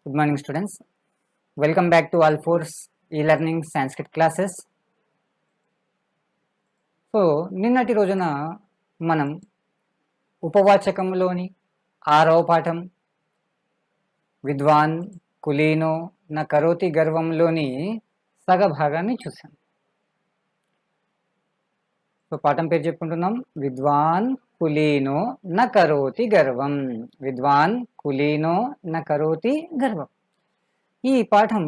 Good morning, students. Welcome back to All Fours e-learning Sanskrit classes. So నిన్నటి రోజున మనం ఉపవాచకంలోని 6వ పాఠం విద్వాన్ కులీనో న కరోతి గర్వంలోని సగ భాగాన్ని చూసాం. సో పాఠం పేరు చెప్పుకుంటున్నాం, విద్వాన్ కులీనో న కరోతి గర్వం. విద్వాన్ కులీనో న కరోతి గర్వం. ఈ పాఠం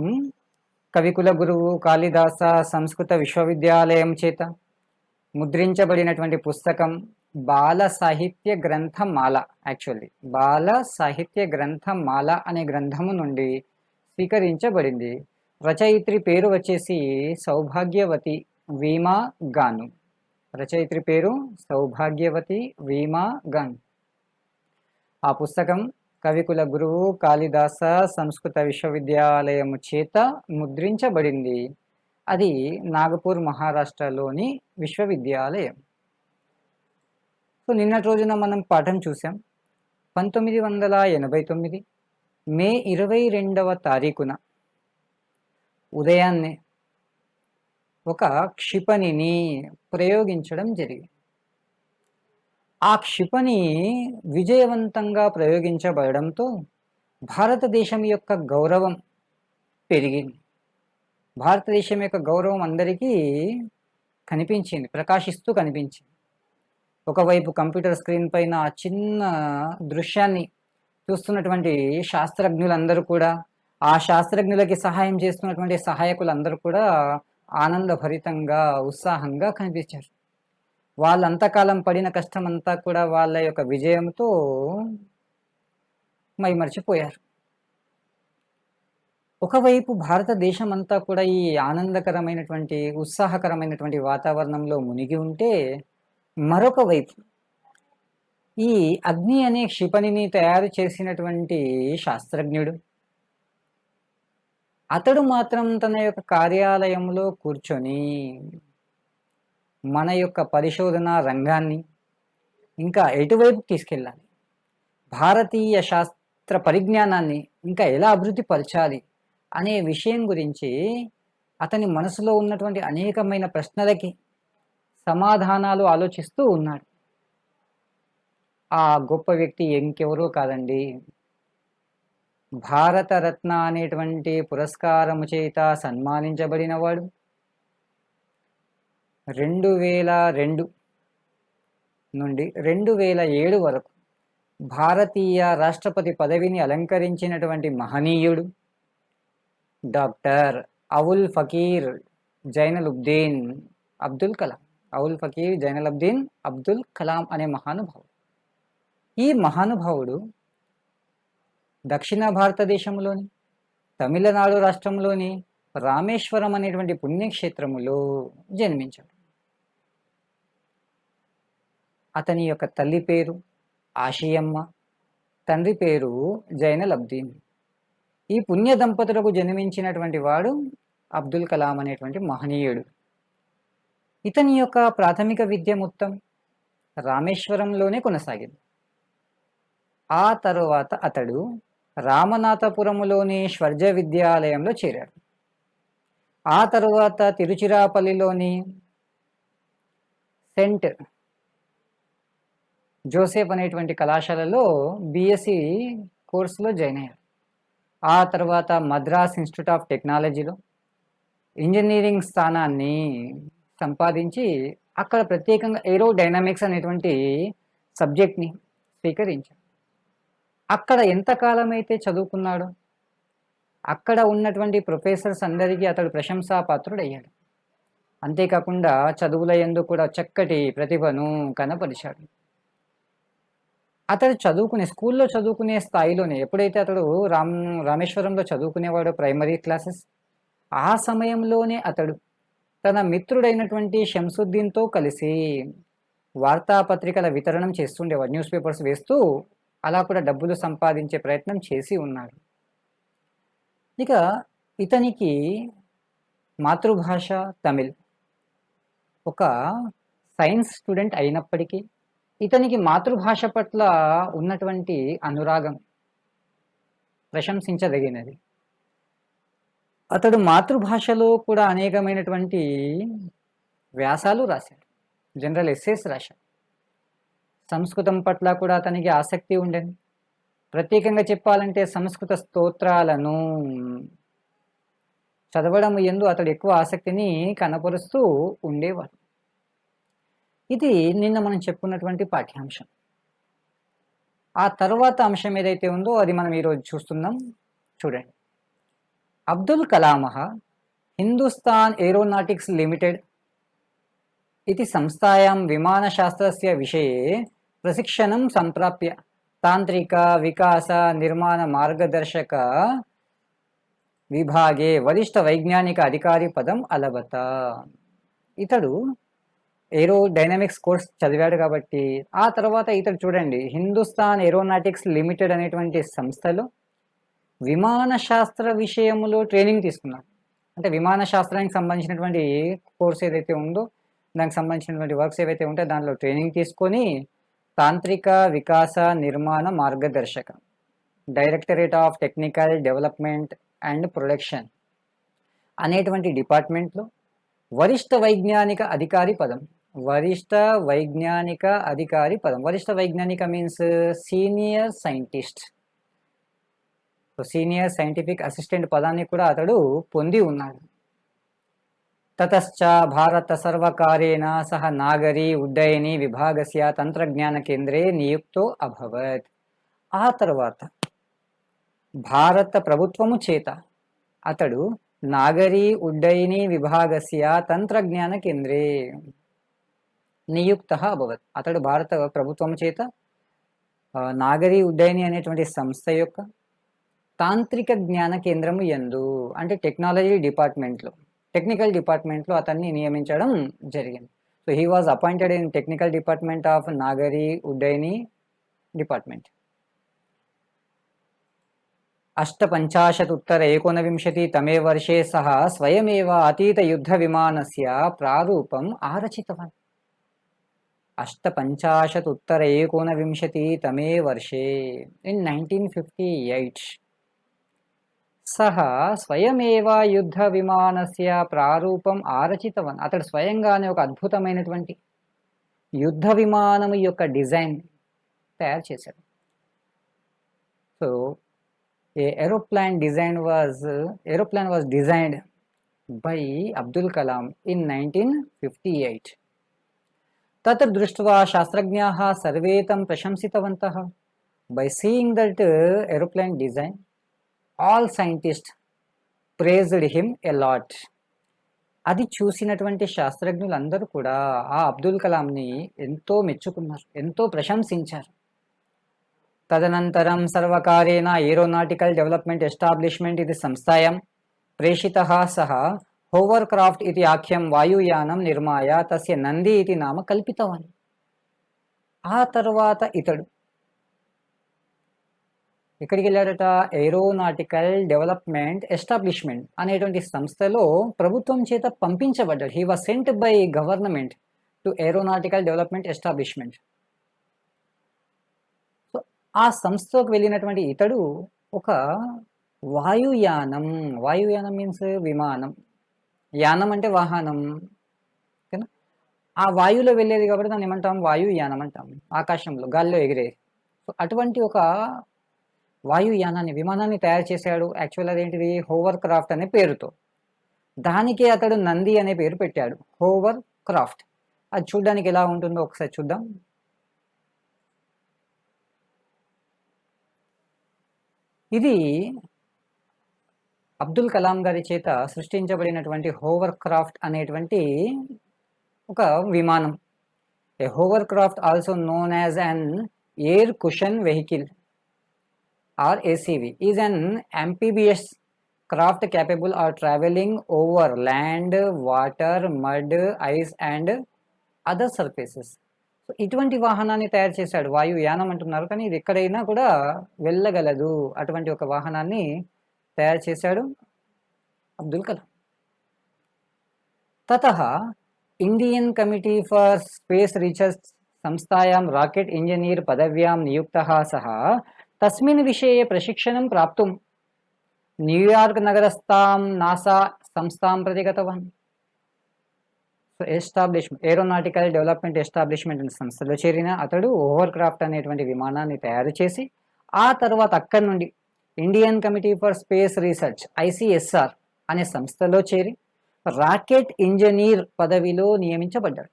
కవికుల గురువు కాళిదాస సంస్కృత విశ్వవిద్యాలయం చేత ముద్రించబడినటువంటి పుస్తకం బాల సాహిత్య గ్రంథమాల. యాక్చువల్లీ బాల సాహిత్య గ్రంథమాల అనే గ్రంథము నుండి స్వీకరించబడింది. రచయిత్రి పేరు వచ్చేసి సౌభాగ్యవతి వీమా గాను. రచయిత్రి పేరు సౌభాగ్యవతి వీమా గాను. ఆ పుస్తకం కవికుల గురువు కాళిదాస సంస్కృత విశ్వవిద్యాలయం చేత ముద్రించబడింది. అది నాగపూర్ మహారాష్ట్రలోని విశ్వవిద్యాలయం. సో నిన్నటి రోజున మనం పాఠం చూసాం. 1989 మే 22వ తారీఖున ఉదయాన్నే ఒక క్షిపణిని ప్రయోగించడం జరిగింది. ఆ క్షిపణి విజయవంతంగా ప్రయోగించబడడంతో భారతదేశం యొక్క గౌరవం పెరిగింది. భారతదేశం యొక్క గౌరవం అందరికీ కనిపించింది, ప్రకాశిస్తూ కనిపించింది. ఒకవైపు కంప్యూటర్ స్క్రీన్ పైన ఆ చిన్న దృశ్యాన్ని చూస్తున్నటువంటి శాస్త్రజ్ఞులందరూ కూడా, ఆ శాస్త్రజ్ఞులకి సహాయం చేస్తున్నటువంటి సహాయకులందరూ కూడా ఆనందభరితంగా ఉత్సాహంగా కనిపించారు. వాళ్ళంతకాలం పడిన కష్టం అంతా కూడా వాళ్ళ యొక్క విజయంతో మైమర్చిపోయారు. ఒకవైపు భారతదేశం అంతా కూడా ఈ ఆనందకరమైనటువంటి ఉత్సాహకరమైనటువంటి వాతావరణంలో మునిగి ఉంటే, మరొక వైపు ఈ అగ్ని అనే క్షిపణిని తయారు చేసినటువంటి శాస్త్రజ్ఞుడు అతడు మాత్రం తన యొక్క కార్యాలయంలో కూర్చొని మన యొక్క పరిశోధన రంగాన్ని ఇంకా ఎటువైపు తీసుకెళ్ళాలి, భారతీయ శాస్త్ర పరిజ్ఞానాన్ని ఇంకా ఎలా అభివృద్ధి పరచాలి అనే విషయం గురించి అతని మనసులో ఉన్నటువంటి అనేకమైన ప్రశ్నలకి సమాధానాలు ఆలోచిస్తూ ఉన్నాడు. ఆ గొప్ప వ్యక్తి ఇంకెవరో కాదండి, భారతరత్న అనేటువంటి పురస్కారము చేత సన్మానించబడినవాడు. 2002 నుండి 2007 వరకు భారతీయ రాష్ట్రపతి పదవిని అలంకరించినటువంటి మహనీయుడు డాక్టర్ అవుల్ ఫకీర్ జైనలుబ్దీన్ అబ్దుల్ కలాం. అవుల్ ఫకీర్ జైనలుబ్దీన్ అబ్దుల్ కలాం అనే మహానుభావుడు. ఈ మహానుభావుడు దక్షిణ భారతదేశంలోని తమిళనాడు రాష్ట్రంలోని రామేశ్వరం అనేటువంటి పుణ్యక్షేత్రములో జన్మించాడు. అతని యొక్క తల్లి పేరు ఆషియమ్మ, తండ్రి పేరు జైనలబ్దీన్. ఈ పుణ్య దంపతులకు జన్మించినటువంటి వాడు అబ్దుల్ కలాం అనేటువంటి మహనీయుడు. ఇతని యొక్క ప్రాథమిక విద్య మొత్తం రామేశ్వరంలోనే కొనసాగింది. ఆ తరువాత అతడు రామనాథపురములోని స్వర్జ విద్యాలయంలో చేరాడు. ఆ తరువాత తిరుచిరాపల్లిలోని సెంట్ జోసెఫ్ అనేటువంటి కళాశాలలో బిఎస్సి కోర్సులో జాయిన్ అయ్యాడు. ఆ తర్వాత మద్రాస్ ఇన్స్టిట్యూట్ ఆఫ్ టెక్నాలజీలో ఇంజనీరింగ్ స్థానాన్ని సంపాదించి అక్కడ ప్రత్యేకంగా ఏరోడైనమిక్స్ అనేటువంటి సబ్జెక్ట్ని స్వీకరించాడు. అక్కడ ఎంతకాలం అయితే చదువుకున్నాడో అక్కడ ఉన్నటువంటి ప్రొఫెసర్స్ అందరికీ అతడు ప్రశంసాపాత్రుడయ్యాడు. అంతేకాకుండా చదువుల యందు కూడా చక్కటి ప్రతిభను కనపరిచాడు. అతడు స్కూల్లో చదువుకునే స్థాయిలోనే ఎప్పుడైతే అతడు రామేశ్వరంలో చదువుకునేవాడో ప్రైమరీ క్లాసెస్, ఆ సమయంలోనే అతడు తన మిత్రుడైనటువంటి షంసుద్దీన్తో కలిసి వార్తాపత్రికల వితరణం చేస్తుండేవాడు. న్యూస్ పేపర్స్ వేస్తూ అలా కూడా డబ్బులు సంపాదించే ప్రయత్నం చేసి ఉన్నాడు. ఇక ఇతనికి మాతృభాష తమిళ్. ఒక సైన్స్ స్టూడెంట్ అయినప్పటికీ ఇతనికి మాతృభాష పట్ల ఉన్నటువంటి అనురాగం, ప్రశంసించదగినది. అతడు మాతృభాషలో కూడా అనేకమైనటువంటి వ్యాసాలు రాశాడు, జనరల్ ఎస్సేస్ రాశాడు. సంస్కృతం పట్ల కూడా అతనికి ఆసక్తి ఉండేది. ప్రత్యేకంగా చెప్పాలంటే సంస్కృత స్తోత్రాలను చదవడం యందు అతడు ఎక్కువ ఆసక్తిని కనపరుస్తూ ఉండేవాడు. ఇది నిన్న మనం చెప్పుకున్నటువంటి పాఠ్యాంశం. ఆ తర్వాత అంశం ఏదైతే ఉందో అది మనం ఈరోజు చూస్తున్నాం. చూడండి. అబ్దుల్ కలామः హిందుస్థాన్ ఏరోనాటిక్స్ లిమిటెడ్ इति संस्थायां विमानशास्त्रस्य विषये प्रशिक्षणं सम्प्राप्य तांत्रिक विकास निर्माण मार्गदर्शक विभागे वरिष्ठ वैज्ञानिक अधिकारी पदం అలవత. ఇతడు ఏరో డైనమిక్స్ కోర్స్ చదివాడు కాబట్టి ఆ తర్వాత ఇతడు చూడండి హిందుస్థాన్ ఏరోనాటిక్స్ లిమిటెడ్ అనేటువంటి సంస్థలో విమాన శాస్త్ర విషయంలో ట్రైనింగ్ తీసుకున్నాడు. అంటే విమాన శాస్త్రానికి సంబంధించినటువంటి కోర్స్ ఏదైతే ఉందో దానికి సంబంధించినటువంటి వర్క్స్ ఏవైతే ఉంటాయో దాంట్లో ట్రైనింగ్ తీసుకొని తాంత్రిక వికాస నిర్మాణ మార్గదర్శక directorate of technical development and production అనేటువంటి డిపార్ట్మెంట్లో వరిష్ఠ వైజ్ఞానిక అధికారి పదం, వరిష్ఠ వైజ్ఞానిక అధికారి పదం, వరిష్ఠ వైజ్ఞానిక means senior scientist, senior scientific assistant పదాన్ని కూడా అతడు పొంది ఉన్నాడు. తతశ్చ భారత సర్వకారేణ సహ నాగరీ ఉడ్డయని విభాగస్య తంత్రజ్ఞాన కేంద్రే నియుక్తో అభవత్. ఆ తర్వాత భారత ప్రభుత్వము చేత అతడు నాగరీ ఉడ్డయని విభాగస్య తంత్రజ్ఞాన కేంద్రే నియుక్త అభవత్. అతడు భారత ప్రభుత్వము చేత నాగరీ ఉడ్డయని అనేటువంటి సంస్థ యొక్క తాంత్రిక జ్ఞాన కేంద్రము యందు అంటే టెక్నాలజీ డిపార్ట్మెంట్లో టెక్నికల్ డిపార్ట్మెంట్లో అతన్ని నియమించడం జరిగింది. So he was appointed in technical department of నాగరీ ఉడ్డయని డిపార్ట్మెంట్. 1850 वर्षे सः स्वयमेव अतीतयुद्धविमानस्य प्रारूपम् आरचितवान्. 1850 वर्षे in 1958 సహ స్వయమేవ యుద్ధ విమానస్య ప్రారూపం ఆరచితవన్. అతడు స్వయంగానే ఒక అద్భుతమైనటువంటి యుద్ధ విమానము యొక్క డిజైన్ తయారు చేశాడు. So aeroplane was designed by Abdul Kalam in 1958. తత్ దృష్ట్వా శాస్త్రజ్ఞాः సర్వే తం ప్రశంసితవంతः. By seeing that aeroplane design all scientist praised him a lot. అది చూసినటువంటి శాస్త్రజ్ఞులందరూ కూడా ఆ అబ్దుల్ కలాంని ఎంతో మెచ్చుకున్నారు, ఎంతో ప్రశంసించారు. తదనంతరం సర్వకారేణ ఏరోనాటికల్ డెవలప్మెంట్ ఎస్టాబ్లిష్మెంట్ ఇది సంస్థాయాం ప్రేషితః సహ హోవర్ క్రాఫ్ట్ ఇది ఆఖ్యం వాయుయానం నిర్మాయ తస్య నంది ఇది నామ కల్పితవాన్. ఆ తర్వాత ఇతడు ఎక్కడికి వెళ్ళాడట? ఏరోనాటికల్ డెవలప్మెంట్ ఎస్టాబ్లిష్మెంట్ అనేటువంటి సంస్థలో ప్రభుత్వం చేత పంపించబడ్డాడు. He was sent by government to aeronautical development establishment. So ఆ సంస్థకు వెళ్ళినటువంటి ఇతడు ఒక వాయుయానం మీన్స్ విమానం, యానం అంటే వాహనం, ఓకేనా? ఆ వాయువులో వెళ్ళేది కాబట్టి దాన్ని ఏమంటాం? వాయుయానం అంటాం. ఆకాశంలో గాల్లో ఎగిరేది. సో అటువంటి ఒక వాయుయానాన్ని విమానాన్ని తయారు చేశాడు. యాక్చువల్ అదేంటిది? హోవర్ క్రాఫ్ట్ అనే పేరుతో. దానికి అతడు నంది అనే పేరు పెట్టాడు, హోవర్ క్రాఫ్ట్. అది చూడడానికి ఎలా ఉంటుందో ఒకసారి చూద్దాం. ఇది అబ్దుల్ కలాం గారి చేత సృష్టించబడినటువంటి హోవర్ క్రాఫ్ట్ అనేటువంటి ఒక విమానం. A hovercraft also known as an air cushion vehicle or ACV is an amphibious craft capable of traveling over land, water, mud, ice and other surfaces. So ఇటువంటి వాహనాన్ని తయారు చేశాడు. వాయుయానం అంటున్నారు కానీ ఇది ఎక్కడైనా కూడా వెళ్ళగలదు. అటువంటి ఒక వాహనాన్ని తయారు చేశాడు అబ్దుల్ కలాం. తతః Indian committee for space research సంస్థాయాం రాకెట్ ఇంజనీర్ పదవ్యాం నియుక్తः సహ తస్మిన్ విషये ప్రశిక్షణం ప్రాప్తుం న్యూయార్క్ నగరస్థాం నాసా సంస్థాం ప్రతి గతవాన్. So establishment aeronautical development establishment అనే సంస్థలో చేరిన అతడు ఓవర్ క్రాఫ్ట్ అనేటువంటి విమానాన్ని తయారు చేసి ఆ తర్వాత అక్కడి నుండి Indian committee for space research ICSR అనే సంస్థలో చేరి రాకెట్ ఇంజనీర్ పదవిలో నియమించబడ్డాడు.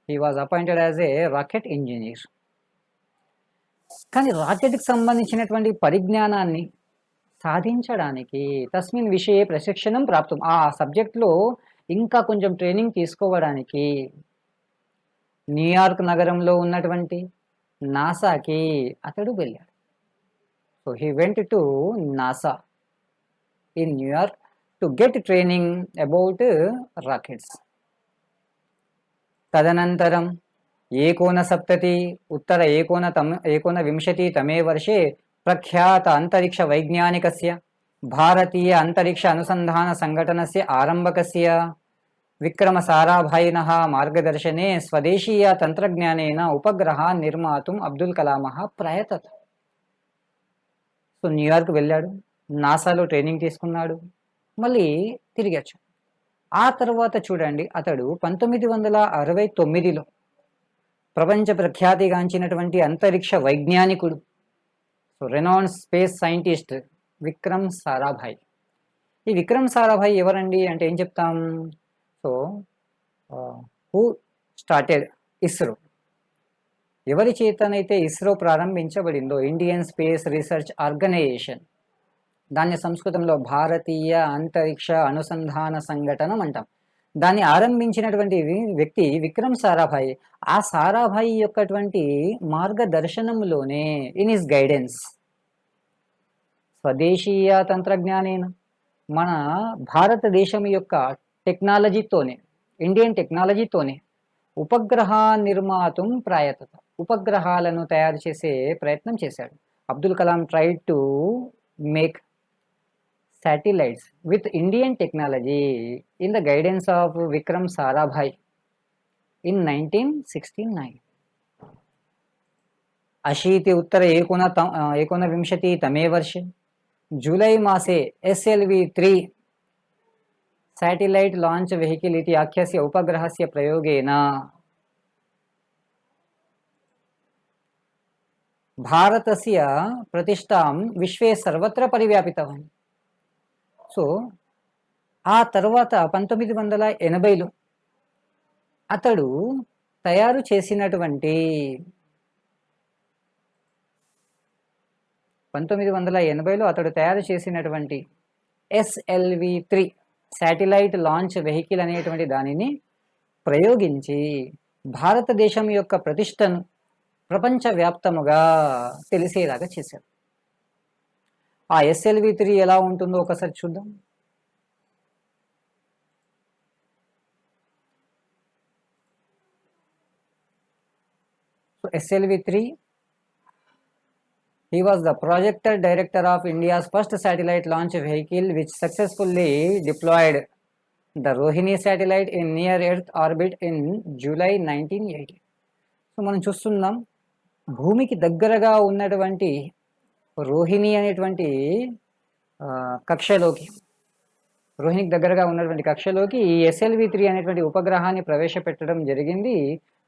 He was appointed as a rocket engineer. కానీ రాకెట్కి సంబంధించినటువంటి పరిజ్ఞానాన్ని సాధించడానికి తస్మిన్ విషయే ప్రశిక్షణం ప్రాప్తం, ఆ సబ్జెక్ట్లో ఇంకా కొంచెం ట్రైనింగ్ తీసుకోవడానికి న్యూయార్క్ నగరంలో ఉన్నటువంటి నాసాకి అతడు వెళ్ళాడు. So he went to NASA in New York to get training about rockets. తదనంతరం ఏకోనసప్తతి उत्तर एकोनविंशतितमे वर्षे प्रख्यात अंतरिक्ष वैज्ञानिकस्य भारतीय अंतरिक्ष अनुसंधान संघटनस्य आरंभकस्य विक्रम साराभाइनः मार्गदर्शने स्वदेशीय तंत्रज्ञानेन उपग्रहान् निर्मातुम् अब्दुल कलामः प्रयतत. సో న్యూయార్క్ వెళ్ళాడు, నాసాలో ట్రైనింగ్ తీసుకున్నాడు, మళ్ళీ తిరిగి వచ్చాడు. ఆ తర్వాత చూడండి అతడు 1969లో ప్రపంచ ప్రఖ్యాతిగాంచినటువంటి అంతరిక్ష వైజ్ఞానికుడు, so renowned space scientist Vikram Sarabhai. ఈ విక్రమ్ సారాభాయ్ ఎవరండి అంటే ఏం చెప్తాం? సో హూ స్టార్టెడ్ ఇస్రో, ఎవరి చేతనైతే ఇస్రో ప్రారంభించబడిందో ఇండియన్ స్పేస్ రీసెర్చ్ ఆర్గనైజేషన్, దాన్ని సంస్కృతంలో భారతీయ అంతరిక్ష అనుసంధాన సంఘటన అంటాం. దాన్ని ఆరంభించినటువంటి వ్యక్తి విక్రమ్ సారాభాయ్. ఆ సారాభాయ్ యొక్కటువంటి మార్గదర్శనంలోనే ఇన్ హిస్ గైడెన్స్ స్వదేశీయ తంత్రజ్ఞానేన, మన భారతదేశం యొక్క టెక్నాలజీతోనే, ఇండియన్ టెక్నాలజీతోనే ఉపగ్రహ నిర్మాతం ప్రాయతత, ఉపగ్రహాలను తయారు చేసే ప్రయత్నం చేశాడు. Abdul Kalam tried to make satellites with Indian technology in the guidance of Vikram Sarabhai in 1969. अशीति उत्तर एकोनविंशतितमे वर्षे जुलै मासे SLV-3 सैटेलैट् लांच वेहिकल इति आख्यस्य उपग्रहस्य प्रयोगेन भारतस्य प्रतिष्ठां विश्वे सर्वत्र परिव्यापितवान्. సో ఆ తర్వాత 1980లో అతడు తయారు చేసినటువంటి 1980లో అతడు తయారు చేసినటువంటి SLV-3 శాటిలైట్ లాంచ్ వెహికల్ అనేటువంటి దానిని ప్రయోగించి భారతదేశం యొక్క ప్రతిష్టను ప్రపంచవ్యాప్తముగా తెలిసేలాగా చేశారు. ఆ SLV-3 ఎలా ఉంటుందో ఒకసారి చూద్దాం. So SLV-3, he was the project director of India's first satellite launch vehicle which successfully deployed the Rohini satellite in near Earth orbit in July 1980. So మనం చూస్తున్నాం భూమికి దగ్గరగా ఉన్నటువంటి రోహిణి అనేటువంటి కక్షలోకి, రోహిణికి దగ్గరగా ఉన్నటువంటి కక్షలోకి ఈ SLV-3 అనేటువంటి ఉపగ్రహాన్ని ప్రవేశపెట్టడం జరిగింది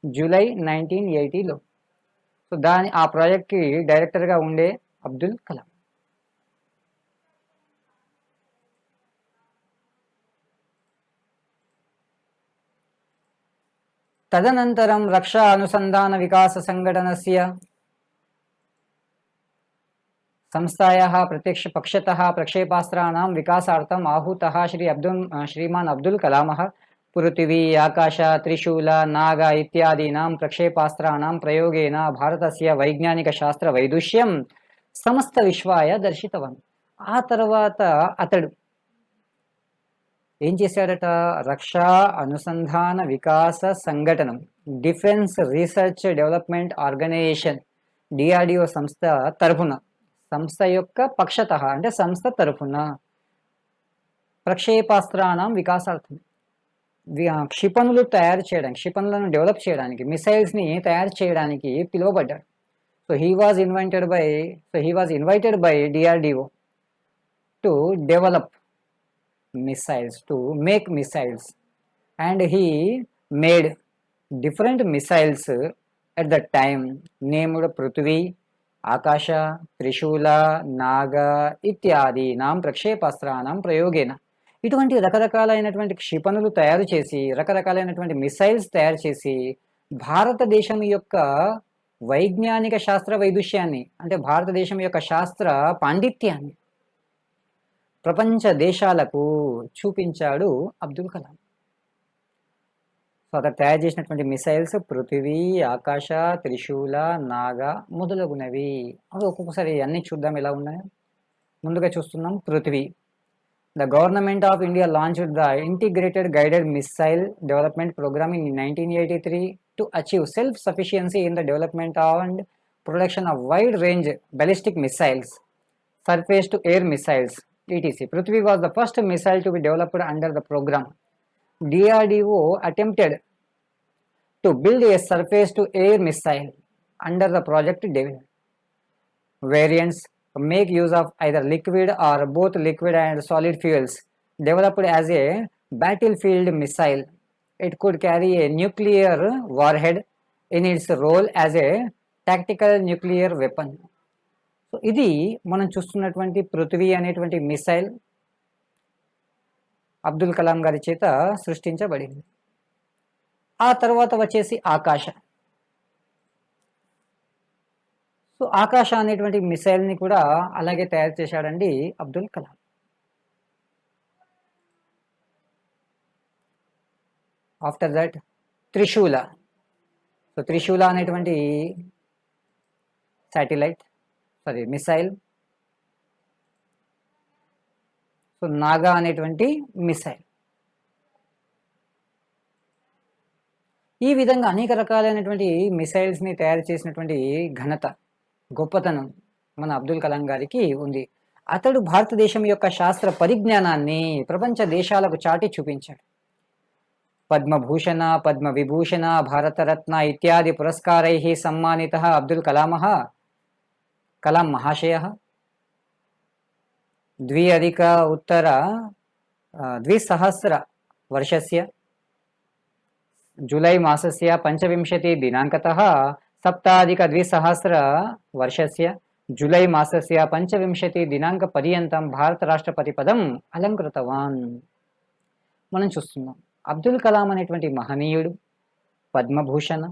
జూలై 1980లో. సో ఆ ప్రాజెక్ట్కి డైరెక్టర్గా ఉండే అబ్దుల్ కలాం. తదనంతరం రక్షా అనుసంధాన వికాస సంఘటనస్య संस्थायाः प्रत्यक्षपक्षतः प्रक्षेपास्त्राणां विकासार्थम् आहूतः श्रीमान् अब्दुल कलामः पृथिवी आकाश त्रिशूल नाग इत्यादीनां प्रक्षेपास्त्राणां प्रयोगेन भारतस्य वैज्ञानिकशास्त्र वैदुष्यं समस्त विश्वाय दर्शितवान्. ఆ తర్వాత అతడు ఏం చేశాడట? రక్షా అనుసంధాన వికాస సంఘటనం, defence research development organisation DRDO సంస్థ తరఫున, సంస్థ యొక్క పక్షత అంటే సంస్థ తరఫున ప్రక్షేపాస్త్రానం వికాసార్థం, క్షిపణులు తయారు చేయడానికి, క్షిపణులను డెవలప్ చేయడానికి, మిసైల్స్ని తయారు చేయడానికి పిలువబడ్డాడు. So he was invited by DRDO to develop missiles, to make missiles, and he made different missiles at that time named Prithvi, Akasha, Trishula, Naga ityadi nam ప్రక్షేపాస్త్రానాం ప్రయోగేన. ఇటువంటి రకరకాలైనటువంటి క్షిపణులు తయారు చేసి రకరకాలైనటువంటి మిసైల్స్ తయారు చేసి భారతదేశం యొక్క వైజ్ఞానిక శాస్త్ర వైదుష్యాన్ని అంటే భారతదేశం యొక్క శాస్త్ర పాండిత్యాన్ని ప్రపంచ దేశాలకు చూపించాడు అబ్దుల్ కలాం. సో అతను తయారు చేసినటువంటి మిసైల్స్ పృథివీ, ఆకాశ, త్రిశూల, నాగ మొదలగునవి. అవి ఒక్కొక్కసారి అన్నీ చూద్దాం ఎలా ఉన్నాయో. ముందుగా చూస్తున్నాం పృథివీ. The Government of India launched the Integrated Guided Missile Development Program in 1983 to achieve self-sufficiency in the development and production of wide-range ballistic missiles, surface-to-air missiles, etc. Prithvi was the first missile to be developed under the program. DRDO attempted to build a surface-to-air missile under the project Devil. Variants make use of either liquid or both liquid and solid fuels. Developed as a battlefield missile, it could carry a nuclear warhead in its role as a tactical nuclear weapon. So ఇది మనం చూస్తున్నటువంటి పృథ్వీ అనేటువంటి missile Abdul Kalam గారి చేత సృష్టించబడింది. ఆ తర్వాత వచ్చేసి ఆకాశ. సో ఆకాశ అనేటువంటి మిసైల్ని కూడా అలాగే తయారు చేశాడండి Abdul Kalam. After that Trishula. So Trishula అనేటువంటి మిసైల్. సో నాగా అనేటువంటి మిసైల్. ఈ విధంగా అనేక రకాలైనటువంటి మిసైల్స్ని తయారు చేసినటువంటి ఘనత, గొప్పతనం మన అబ్దుల్ కలాం గారికి ఉంది. అతడు భారతదేశం యొక్క శాస్త్ర పరిజ్ఞానాన్ని ప్రపంచ దేశాలకు చాటి చూపించాడు. పద్మభూషణ, పద్మవిభూషణ, భారతరత్న ఇత్యాది పురస్కారై సమ్మానితః అబ్దుల్ కలాం మహాశయः 2000 वर्षस्य जुलै मासस्य 25 दिनाङ्कतः 2000 वर्षस्य जुलै मासस्य 25 दिनाङ्कपर्यन्तं భారతరాష్ట్రపతి పదం అలంకృతవాన్. మనం చూస్తున్నాం అబ్దుల్ కలాం అనేటువంటి మహనీయుడు పద్మభూషణ,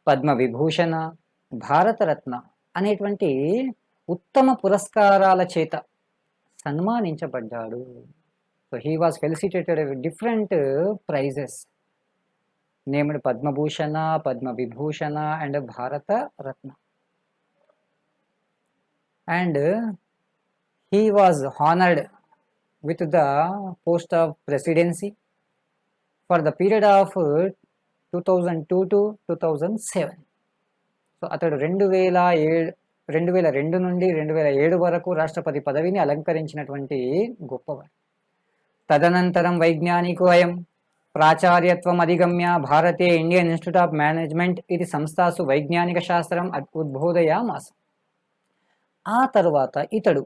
పద్మవిభూషణ, భారతరత్న అనేటువంటి ఉత్తమ పురస్కారాల చేత సన్మానించబడ్డాడు. So he was felicitated with different prices named Padma Bhushan, Padma Vibhushan and Bharat Ratna. And he was honoured with the post of presidency for the period of 2002 to 2007. So అతడు 2002 నుండి 2007 వరకు రాష్ట్రపతి పదవిని అలంకరించినటువంటి గొప్పవాడు. తదనంతరం వైజ్ఞానికోయం ప్రాచార్యత్వం అధిగమ్య భారతే ఇండియన్ ఇన్స్టిట్యూట్ ఆఫ్ మేనేజ్మెంట్ ఇది సంస్థాసు వైజ్ఞానిక శాస్త్రం ఉద్బోధయామాస. ఆ తర్వాత ఇతడు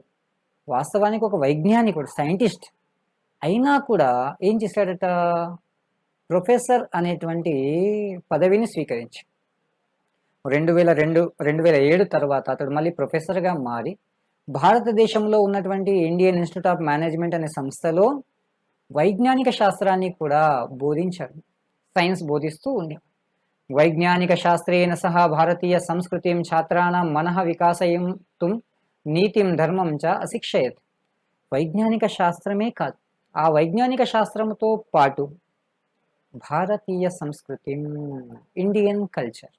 వాస్తవానికి ఒక వైజ్ఞానికుడు, సైంటిస్ట్ అయినా కూడా ఏం చేశాడట, ప్రొఫెసర్ అనేటువంటి పదవిని స్వీకరించి 2007 తర్వాత అతడు మళ్ళీ ప్రొఫెసర్గా మారి భారతదేశంలో ఉన్నటువంటి ఇండియన్ ఇన్స్టిట్యూట్ ఆఫ్ మేనేజ్మెంట్ అనే సంస్థలో వైజ్ఞానిక శాస్త్రాన్ని కూడా బోధించాడు, సైన్స్ బోధిస్తూ ఉండేవాడు. వైజ్ఞానిక శాస్త్రేణ సహా భారతీయ సంస్కృతిం ఛాత్రాణం మనః వికాసయితుం నీతిం ధర్మం చ అశిక్షయత్. వైజ్ఞానిక శాస్త్రమే కాదు, ఆ వైజ్ఞానిక శాస్త్రంతో పాటు భారతీయ సంస్కృతి, ఇండియన్ కల్చర్,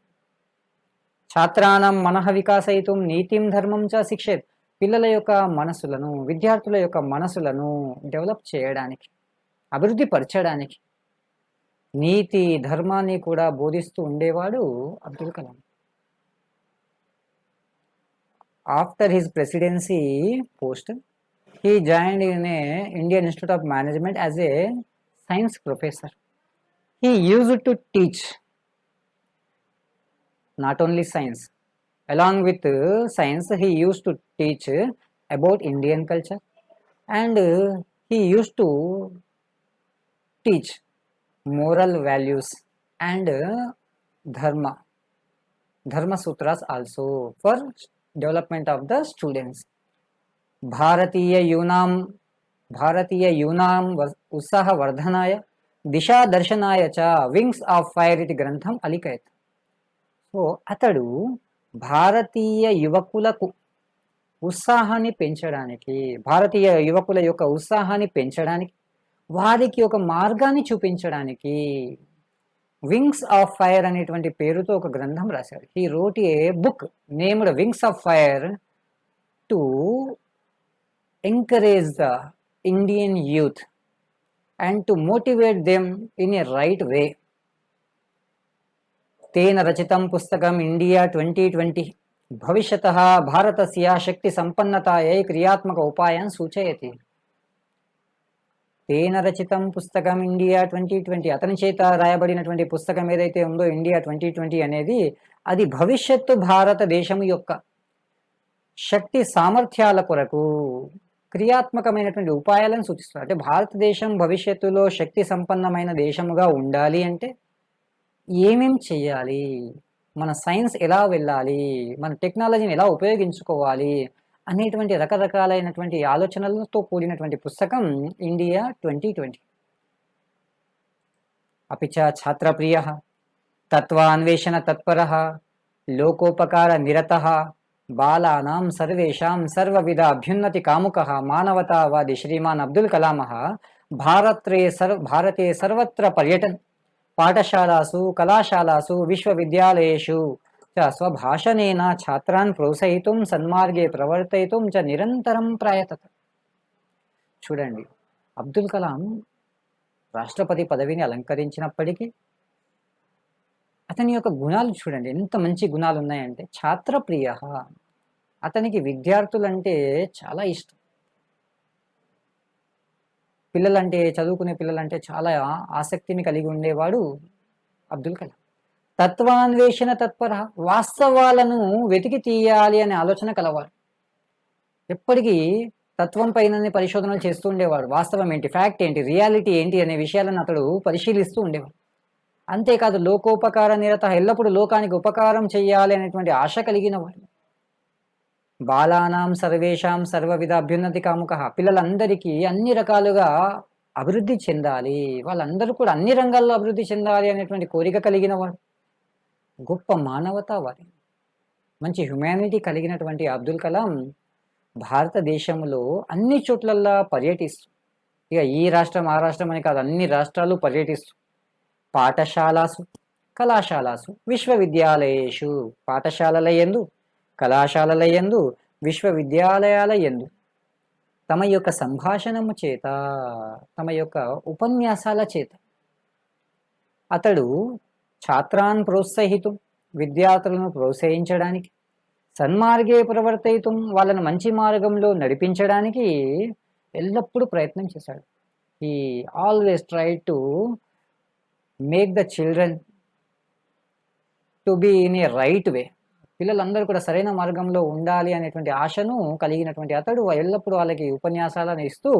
ఛాత్రాణం మనః వికాసయితుం నీతిం ధర్మం చ శిక్షేత్, పిల్లల యొక్క మనసులను, విద్యార్థుల యొక్క మనసులను డెవలప్ చేయడానికి, అభివృద్ధి పరచడానికి నీతి ధర్మాన్ని కూడా బోధిస్తూ ఉండేవాడు Abdul Kalam. After his presidency post he joined in a Indian Institute of Management as a science professor. He used to teach not only science, along with science he used to teach about Indian culture, and he used to teach moral values and dharma sutras also for development of the students. भारतीय यूनां उत्साह वर्धनाय దిశా దర్శనాయ చ wings of fire ఇది గ్రంథం అలిఖయత్. So అతడు భారతీయ యువకులకు ఉత్సాహాన్ని పెంచడానికి, భారతీయ యువకుల యొక్క ఉత్సాహాన్ని పెంచడానికి, వారికి ఒక మార్గాన్ని చూపించడానికి వింగ్స్ ఆఫ్ ఫైర్ అనేటువంటి పేరుతో ఒక గ్రంథం రాశాడు. He wrote a book named wings of fire to encourage the Indian youth and to motivate them in a right way. तेन रचितं पुस्तकम् इंडिया 2020 भविष्यतः भारतस्य शक्ति संपन्नतायै क्रियात्मक उपायान् सूचयति. तेन रचितं पुस्तकम् इंडिया 2020 అతని చేత రాయబడినటువంటి పుస్తకం ఏదైతే ఉందో ఇండియా 2020 అనేది అది భవిష్యత్తు భారతదేశం యొక్క శక్తి సామర్థ్యాల కొరకు క్రియాత్మకమైనటువంటి ఉపాయాలను సూచిస్తారు. అంటే భారతదేశం భవిష్యత్తులో శక్తి సంపన్నమైన దేశముగా ఉండాలి అంటే ఏమేం చేయాలి, మన సైన్స్ ఎలా వెళ్ళాలి, మన టెక్నాలజీని ఎలా ఉపయోగించుకోవాలి అనేటువంటి రకరకాలైనటువంటి ఆలోచనలతో కూడినటువంటి పుస్తకం ఇండియా 2020. अपि च छात्रप्रियः तत्त्वान्वेषण तत्परः लोकोपकार निरतः बालानां सर्वेषां सर्वविध अभ्युन्नति कामुकः मानवतावादी श्रीमान् अब्दुल कलामः भारते सर्वत्र पर्यटन् पाठशालासु कलाशालासु विश्वविद्यालयेषु च स्वभाषणेन छात्रान् प्रोत्सहितुं सन्मार्गे प्रवर्तयितुं च निरन्तरं प्रयतत. చూడండి, అబ్దుల్ కలాం రాష్ట్రపతి పదవిని అలంకరించినప్పటికీ అతని యొక్క గుణాలు చూడండి, ఎంత మంచి గుణాలు ఉన్నాయంటే. ఛాత్రప్రియ, అతనికి విద్యార్థులంటే చాలా ఇష్టం. పిల్లలంటే, చదువుకునే పిల్లలంటే చాలా ఆసక్తిని కలిగి ఉండేవాడు అబ్దుల్ కలాం. తత్వాన్వేషణ తత్పర, వాస్తవాలను వెతికి తీయాలి అనే ఆలోచన కలవాడు. ఎప్పటికీ తత్వం పైన పరిశోధనలు చేస్తూ ఉండేవాడు. వాస్తవం ఏంటి, ఫ్యాక్ట్ ఏంటి, రియాలిటీ ఏంటి అనే విషయాలను అతడు పరిశీలిస్తూ ఉండేవాడు. అంతేకాదు లోకోపకార నిరత, ఎల్లప్పుడూ లోకానికి ఉపకారం చెయ్యాలి అనేటువంటి ఆశ కలిగిన వాడు. బాలానాం సర్వేషాం సర్వవిధ అభ్యున్నతి కాముక, పిల్లలందరికీ అన్ని రకాలుగా అభివృద్ధి చెందాలి, వాళ్ళందరూ కూడా అన్ని రంగాల్లో అభివృద్ధి చెందాలి అనేటువంటి కోరిక కలిగిన వాడు. గొప్ప మానవతావాది, మంచి హ్యుమానిటీ కలిగినటువంటి అబ్దుల్ కలాం భారతదేశంలో అన్ని చోట్లల్లా పర్యటిస్తూ, ఇక ఈ రాష్ట్రం ఆ రాష్ట్రం అని కాదు, అన్ని రాష్ట్రాలు పర్యటిస్తూ పాఠశాలాసు కళాశాలాసు విశ్వవిద్యాలయేషు, పాఠశాలల యందు, కళాశాలల యందు, విశ్వవిద్యాలయాల యందు తమ యొక్క సంభాషణము చేత, తమ యొక్క ఉపన్యాసాల చేత అతడు ఛాత్రాన్ ప్రోత్సహితం, విద్యార్థులను ప్రోత్సహించడానికి, సన్మార్గే ప్రవర్తయితం, వాళ్ళను మంచి మార్గంలో నడిపించడానికి ఎల్లప్పుడూ ప్రయత్నం చేశాడు. He always try to make the children to be in a right way. పిల్లలందరూ కూడా సరైన మార్గంలో ఉండాలి అనేటువంటి ఆశను కలిగినటువంటి అతడు ఎల్లప్పుడూ వాళ్ళకి ఉపన్యాసాలను ఇస్తూ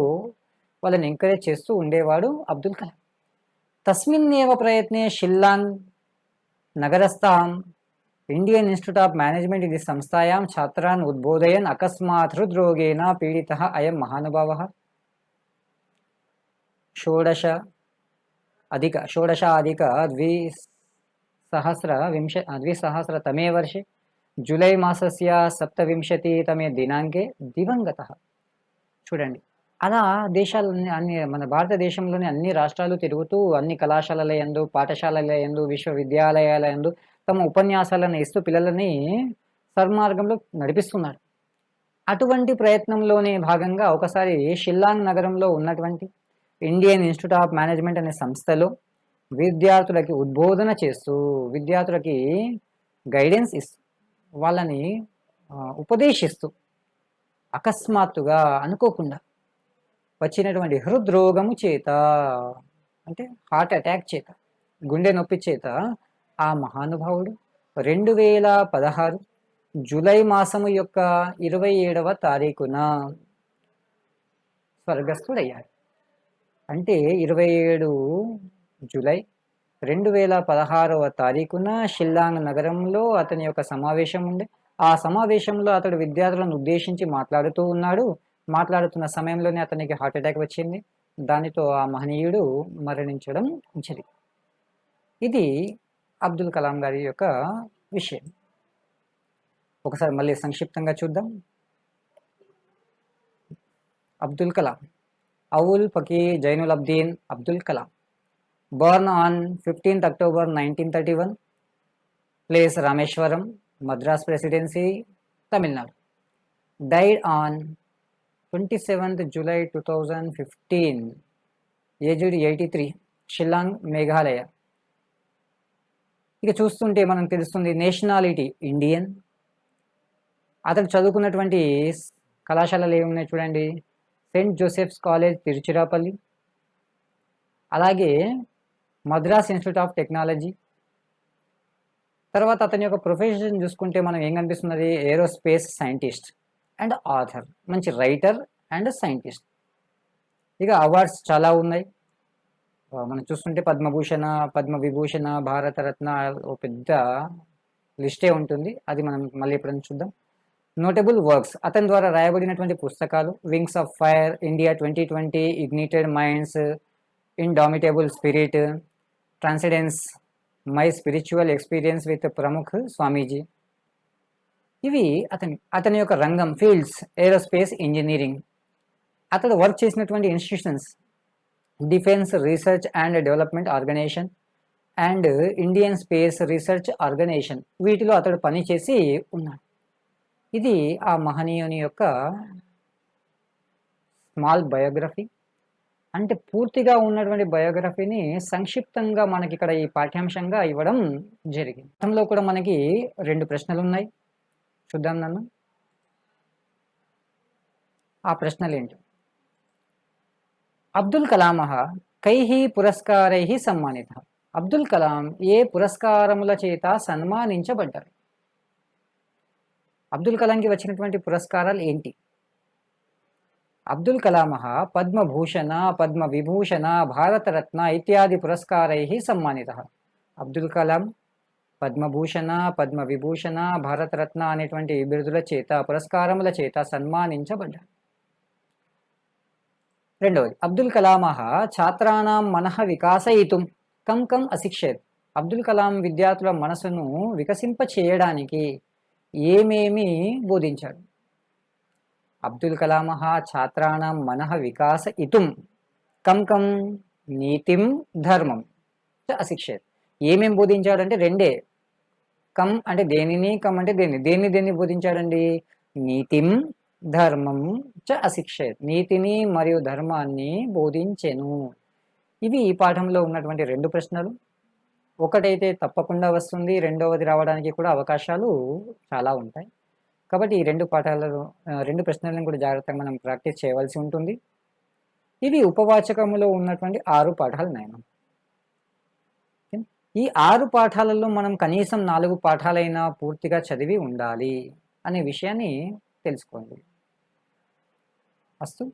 వాళ్ళని ఎంకరేజ్ చేస్తూ ఉండేవాడు అబ్దుల్ కలాం. తస్మిన్నేవ ప్రయత్నే షిల్లాంగ్ నగరస్థాం ఇండియన్ ఇన్స్టిట్యూట్ ఆఫ్ మేనేజ్మెంట్ ఇది సంస్థాయాం ఛాత్రాన్ ఉద్బోధయన్ అకస్మాత్ హృద్రోగేన పీడితః అయం మహానుభావః. షోడశాధిక द्विसहस्रतमे वर्षे जुलै मासस्य 27 दिनांके దివంగతః. చూడండి, అలా దేశాలన్నీ, అన్ని మన భారతదేశంలోని అన్ని రాష్ట్రాలు తిరుగుతూ అన్ని కళాశాలల యందు, పాఠశాలల యందు, విశ్వవిద్యాలయాల యందు తమ ఉపన్యాసాలను ఇస్తూ పిల్లలని సన్మార్గంలో నడిపిస్తున్నాడు. అటువంటి ప్రయత్నంలోనే భాగంగా ఒకసారి షిల్లాంగ్ నగరంలో ఉన్నటువంటి ఇండియన్ ఇన్స్టిట్యూట్ ఆఫ్ మేనేజ్మెంట్ అనే సంస్థలో విద్యార్థులకి ఉద్బోధన చేస్తూ, విద్యార్థులకి గైడెన్స్ ఇస్తూ, వాళ్ళని ఉపదేశిస్తూ అకస్మాత్తుగా అనుకోకుండా వచ్చినటువంటి హృద్రోగము చేత, అంటే హార్ట్ అటాక్ చేత, గుండె నొప్పి చేత ఆ మహానుభావుడు 2016 జూలై మాసము యొక్క 27వ తారీఖున స్వర్గస్థుడయ్యాడు. అంటే 27 జూలై 2016వ తారీఖున షిల్లాంగ్ నగరంలో అతని యొక్క సమావేశం ఉండే. ఆ సమావేశంలో అతడు విద్యార్థులను ఉద్దేశించి మాట్లాడుతూ ఉన్నాడు. మాట్లాడుతున్న సమయంలోనే అతనికి హార్ట్ అటాక్ వచ్చింది. దానితో ఆ మహనీయుడు మరణించడం జరిగింది. ఇది అబ్దుల్ కలాం గారి యొక్క విషయం. ఒకసారి మళ్ళీ సంక్షిప్తంగా చూద్దాం. Abdul Kalam Avul Fakir Zainul అబ్దీన్ Abdul Kalam, born on 15th October 1931, place Rameshwaram, Madras Presidency, Tamil Nadu. Died on 27th July 2015, aged 83, Shillong, Meghalaya. ఇక చూస్తుంటే మనకు తెలుస్తుంది నేషనాలిటీ ఇండియన్. అతను చదువుకున్నటువంటి కళాశాలలు ఏమున్నాయి చూడండి. సెయింట్ జోసెఫ్స్ కాలేజ్ తిరుచిరాపల్లి, అలాగే మద్రాస్ ఇన్స్టిట్యూట్ ఆఫ్ టెక్నాలజీ. తర్వాత అతని యొక్క ప్రొఫెషన్ చూసుకుంటే మనం ఏం కనిపిస్తున్నది, ఏరోస్పేస్ సైంటిస్ట్ అండ్ ఆథర్, మంచి రైటర్ అండ్ సైంటిస్ట్. ఇక అవార్డ్స్ చాలా ఉన్నాయి. మనం చూస్తుంటే పద్మభూషణ, పద్మవిభూషణ, భారతరత్న, ఓ పెద్ద లిస్టే ఉంటుంది. అది మనం మళ్ళీ ఎప్పుడైనా చూద్దాం. నోటబుల్ వర్క్స్, అతని ద్వారా రాయబడినటువంటి పుస్తకాలు: wings of fire, India 2020, ignited minds, indomitable spirit, transcendence, my spiritual experience with Pramukh Swamiji. ఇవి అతని యొక్క రంగం, ఫీల్డ్స్: ఏరోస్పేస్ ఇంజనీరింగ్. అతడు వర్క్ చేసినటువంటి institutions: defence research and development organisation and Indian space research organisation. వీటిలో అతడు పనిచేసి ఉన్నాడు. ఇది ఆ మహనీయుని యొక్క స్మాల్ బయోగ్రఫీ. అంటే పూర్తిగా ఉన్నటువంటి బయోగ్రఫీని సంక్షిప్తంగా మనకి ఇక్కడ ఈ పాఠ్యాంశంగా ఇవ్వడం జరిగింది. గతంలో కూడా మనకి 2 ప్రశ్నలు ఉన్నాయి, చూద్దాం నన్ను. ఆ ప్రశ్నలు ఏంటి? అబ్దుల్ కలాం కైః పురస్కారైః సమ్మానితః. అబ్దుల్ కలాం ఏ పురస్కారముల చేత సన్మానించబడ్డారు? అబ్దుల్ కలాంకి వచ్చినటువంటి పురస్కారాలు ఏంటి? అబ్దుల్ కలాం పద్మభూషణ, పద్మవిభూషణ, భారతరత్న ఇత్యాది పురస్కారైః సమ్మానితః. అబ్దుల్ కలాం పద్మభూషణ, పద్మవిభూషణ, భారతరత్న అనేటువంటి బిరుదుల చేత, పురస్కారముల చేత సన్మానించబడ్డారు. రెండవది, అబ్దుల్ కలాం ఛాత్రాణం మనః వికాసయితుం కం కం అశిక్షేత్. అబ్దుల్ కలాం విద్యార్థుల మనసును వికసింప చేయడానికి ఏమేమి బోధించాడు? అబ్దుల్ కలాం ఛాత్రాణం మనః వికాసయితుం కం కం నీతిం ధర్మం చ అశిక్షేత్. ఏమేం బోధించాడంటే రెండే. కం అంటే దేనిని, కం అంటే దేన్ని బోధించాడండి? నీతిం ధర్మం చ అశిక్షేత్. నీతిని మరియు ధర్మాన్ని బోధించెను. ఇవి ఈ పాఠంలో ఉన్నటువంటి 2 ప్రశ్నలు. ఒకటైతే తప్పకుండా వస్తుంది, రెండవది రావడానికి కూడా అవకాశాలు చాలా ఉంటాయి. కాబట్టి ఈ 2 ప్రశ్నలను కూడా జాగ్రత్తగా మనం ప్రాక్టీస్ చేయవలసి ఉంటుంది. ఇవి ఉపవాచకములో ఉన్నటువంటి 6 పాఠాలు నాయన. ఈ 6 పాఠాలలో మనం కనీసం 4 పాఠాలైనా పూర్తిగా చదివి ఉండాలి అనే విషయాన్ని తెలుసుకోండి. అస్తు.